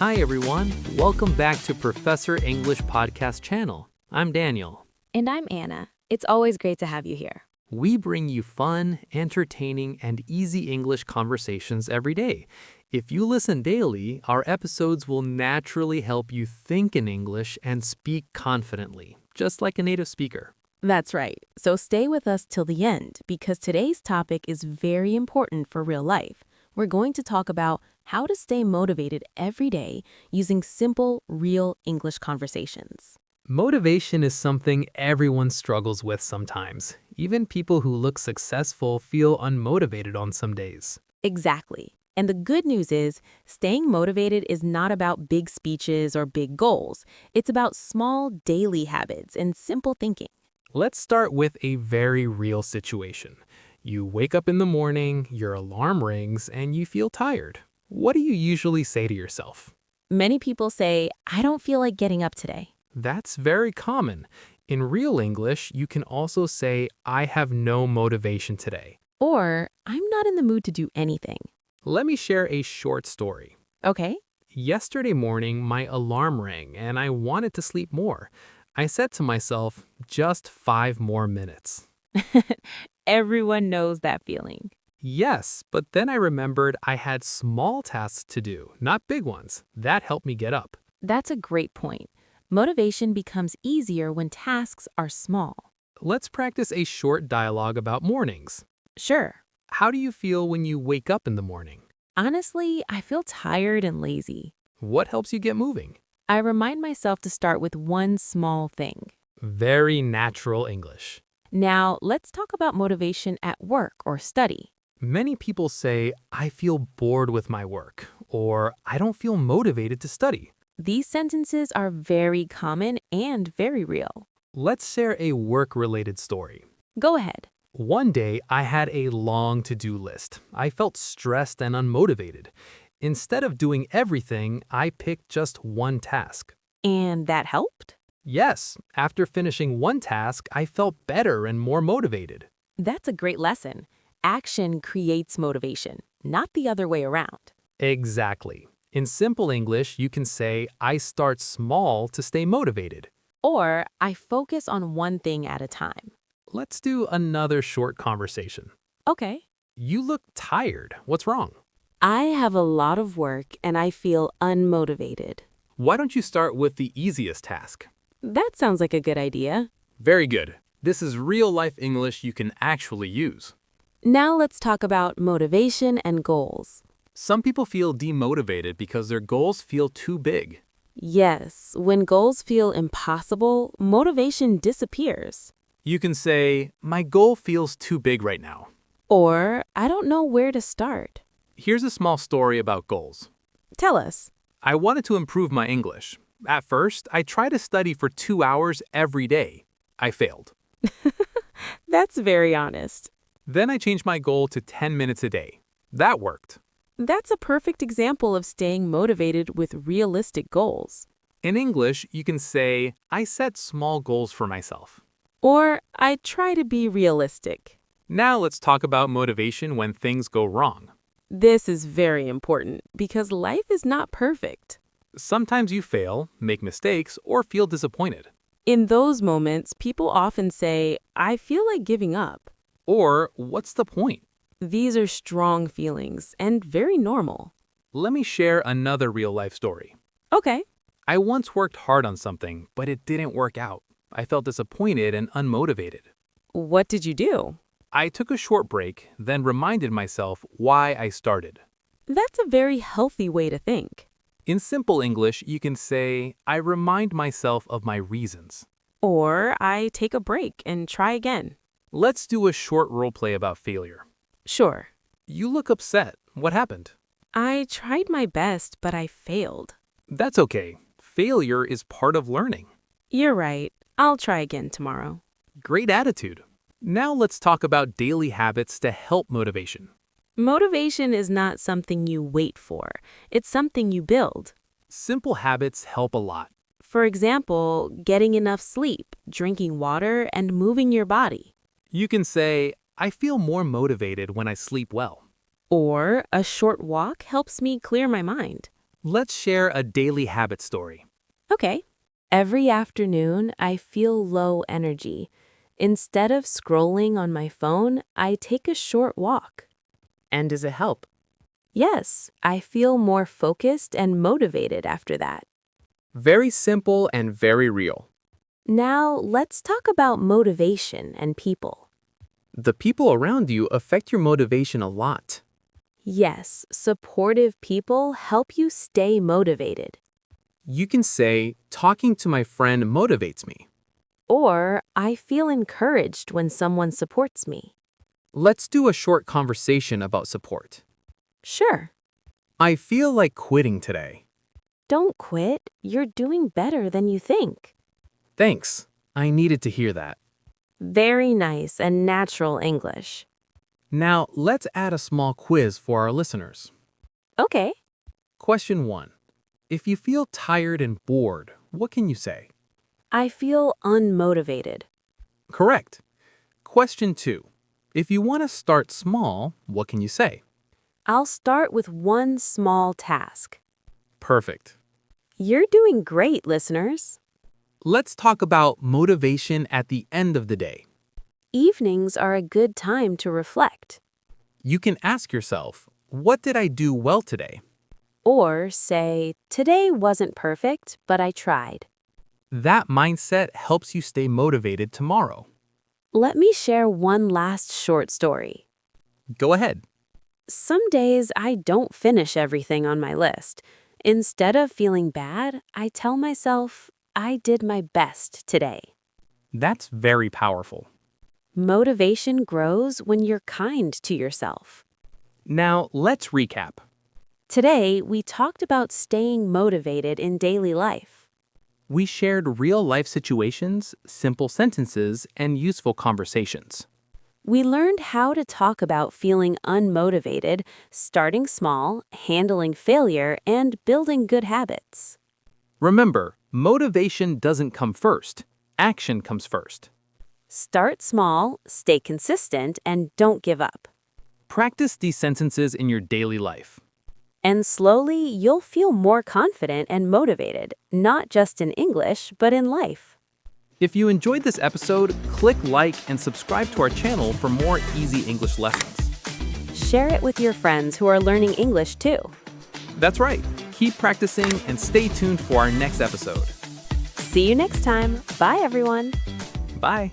Hi everyone, welcome back to Professor English Podcast channel. I'm Daniel. And I'm Anna. It's always great to have you here. We bring you fun, entertaining, and easy English conversations every day. If you listen daily, our episodes will naturally help you think in English and speak confidently, just like a native speaker. That's right. So stay with us till the end because today's topic is very important for real life. We're going to talk about how to stay motivated every day using simple, real English conversations. Motivation is something everyone struggles with sometimes. Even people who look successful feel unmotivated on some days. Exactly. And the good news is, staying motivated is not about big speeches or big goals. It's about small daily habits and simple thinking. Let's start with a very real situation. You wake up in the morning, your alarm rings, and you feel tired. What do you usually say to yourself? Many people say, I don't feel like getting up today. That's very common. In real English, you can also say, I have no motivation today. Or, I'm not in the mood to do anything. Let me share a short story. Okay? Yesterday morning, my alarm rang and I wanted to sleep more. I said to myself, just 5 more minutes. Everyone knows that feeling. Yes, but then I remembered I had small tasks to do, not big ones. That helped me get up. That's a great point. Motivation becomes easier when tasks are small. Let's practice a short dialogue about mornings. Sure. How do you feel when you wake up in the morning? Honestly, I feel tired and lazy. What helps you get moving? I remind myself to start with one small thing. Very natural English. Now, let's talk about motivation at work or study. Many people say, I feel bored with my work, or I don't feel motivated to study. These sentences are very common and very real. Let's share a work-related story. Go ahead. One day, I had a long to-do list. I felt stressed and unmotivated. Instead of doing everything, I picked just one task. And that helped? Yes, after finishing one task, I felt better and more motivated. That's a great lesson. Action creates motivation, not the other way around. Exactly. In simple English, you can say, I start small to stay motivated. Or, I focus on one thing at a time. Let's do another short conversation. Okay. You look tired. What's wrong? I have a lot of work and I feel unmotivated. Why don't you start with the easiest task? That sounds like a good idea. Very good. This is real-life English you can actually use. Now let's talk about motivation and goals. Some people feel demotivated because their goals feel too big. Yes, when goals feel impossible, motivation disappears. You can say, my goal feels too big right now. Or, I don't know where to start. Here's a small story about goals. Tell us. I wanted to improve my English. At first, I tried to study for 2 hours every day. I failed. That's very honest. Then I changed my goal to 10 minutes a day. That worked. That's a perfect example of staying motivated with realistic goals. In English, you can say, I set small goals for myself. Or, I try to be realistic. Now let's talk about motivation when things go wrong. This is very important because life is not perfect. Sometimes you fail, make mistakes, or feel disappointed. In those moments, people often say, I feel like giving up. Or, what's the point? These are strong feelings and very normal. Let me share another real-life story. Okay. I once worked hard on something, but it didn't work out. I felt disappointed and unmotivated. What did you do? I took a short break, then reminded myself why I started. That's a very healthy way to think. In simple English, you can say, I remind myself of my reasons. Or, I take a break and try again. Let's do a short role play about failure. Sure. You look upset. What happened? I tried my best, but I failed. That's okay. Failure is part of learning. You're right. I'll try again tomorrow. Great attitude. Now let's talk about daily habits to help motivation. Motivation is not something you wait for. It's something you build. Simple habits help a lot. For example, getting enough sleep, drinking water, and moving your body. You can say, I feel more motivated when I sleep well. Or, a short walk helps me clear my mind. Let's share a daily habit story. Okay. Every afternoon, I feel low energy. Instead of scrolling on my phone, I take a short walk. And does it help? Yes, I feel more focused and motivated after that. Very simple and very real. Now, let's talk about motivation and people. The people around you affect your motivation a lot. Yes, supportive people help you stay motivated. You can say, talking to my friend motivates me. Or, I feel encouraged when someone supports me. Let's do a short conversation about support. Sure. I feel like quitting today. Don't quit. You're doing better than you think. Thanks. I needed to hear that. Very nice and natural English. Now, let's add a small quiz for our listeners. Okay. Question 1. If you feel tired and bored, what can you say? I feel unmotivated. Correct. Question 2. If you want to start small, what can you say? I'll start with one small task. Perfect. You're doing great, listeners. Let's talk about motivation at the end of the day. Evenings are a good time to reflect. You can ask yourself, what did I do well today? Or say, today wasn't perfect, but I tried. That mindset helps you stay motivated tomorrow. Let me share one last short story. Go ahead. Some days I don't finish everything on my list. Instead of feeling bad, I tell myself, I did my best today. That's very powerful. Motivation grows when you're kind to yourself. Now, let's recap. Today, we talked about staying motivated in daily life. We shared real-life situations, simple sentences, and useful conversations. We learned how to talk about feeling unmotivated, starting small, handling failure, and building good habits. Remember, motivation doesn't come first. Action comes first. Start small, stay consistent, and don't give up. Practice these sentences in your daily life. And slowly, you'll feel more confident and motivated, not just in English, but in life. If you enjoyed this episode, click like and subscribe to our channel for more easy English lessons. Share it with your friends who are learning English too. That's right. Keep practicing and stay tuned for our next episode. See you next time. Bye, everyone. Bye.